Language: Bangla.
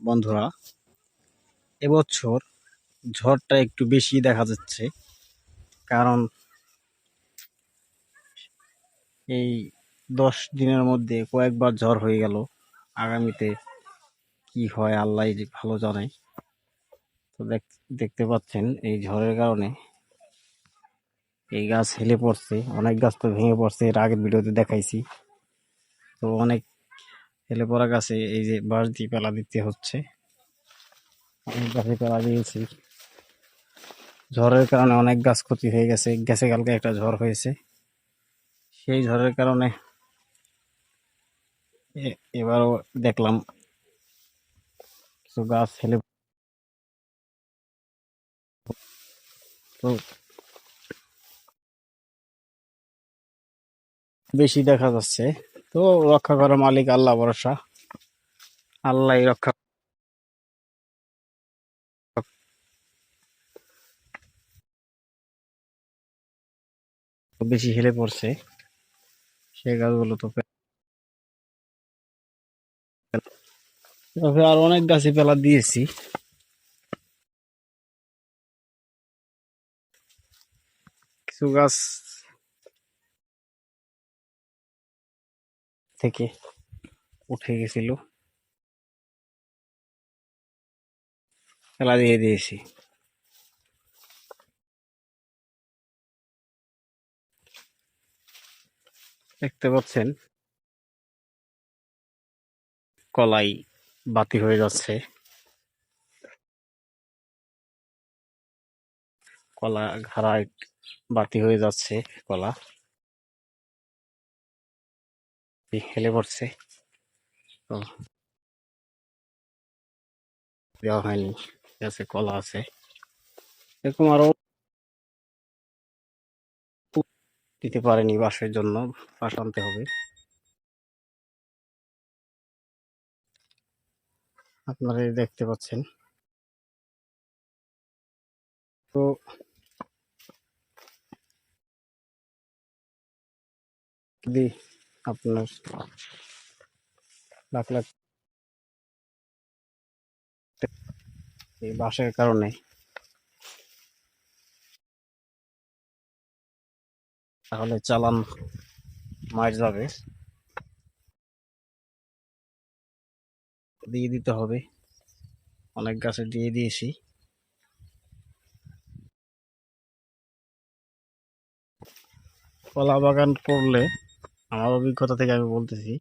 বন্ধুরা, এবছর ঝড়টা একটু বেশি দেখা যাচ্ছে। কারণ এই 10 দিনের মধ্যে কয়েকবার ঝড় হয়ে গেল। আগামীতে কি হয় আল্লাহ ভালো জানে। তো দেখতে পাচ্ছেন এই ঝড়ের কারণে এই গাছ হেলে পড়ছে, অনেক গাছ তো ভেঙে পড়ছে, এর আগের ভিডিওতে দেখাইছি। তো অনেক হেলে পড়া গাছে এই যে বাঁশ দিয়ে পেলা দিতে হচ্ছে। অনেক গাছে পেলা দিয়েছি, ঝড়ের কারণে অনেক গাছ ক্ষতি হয়ে গেছে কালকে একটা ঝড় হয়েছে। সেই ঝড়ের কারণে এবারও দেখলাম কিছু গাছ হেলে, তো বেশি দেখা যাচ্ছে। তো রক্ষা করার মালিক আল্লাহ ভরসা, আল্লাহ রক্ষা। বেশি হেলে পড়ছে সেই গাছগুলো তো তবে আর অনেক গাছে পেলা দিয়েছি। কিছু গাছ থেকে উঠে গেছিল, পেলা দিয়ে দিয়েছি। দেখতে পাচ্ছেন কলাই বাতি হয়ে যাচ্ছে, কলা ঘাড়ায় বাতি হয়ে যাচ্ছে, কলা হেলে পড়ছে। তো দেওয়া হয়নি, গাছে কলা আছে, এরকম আরো দিতে পারেনি বাঁশের জন্য, বাঁশ আনতে হবে। আপনারা দেখতে পাচ্ছেন। তো যদি আপনার লাখ লাখ এই বাঁশের কারণে, তাহলে চালান মার যাবে, দিয়ে দিতে হবে। অনেক গাছে দিয়ে দিয়েছি। কলা বাগান করলে আমার অভিজ্ঞতা থেকে আমি বলতেছি,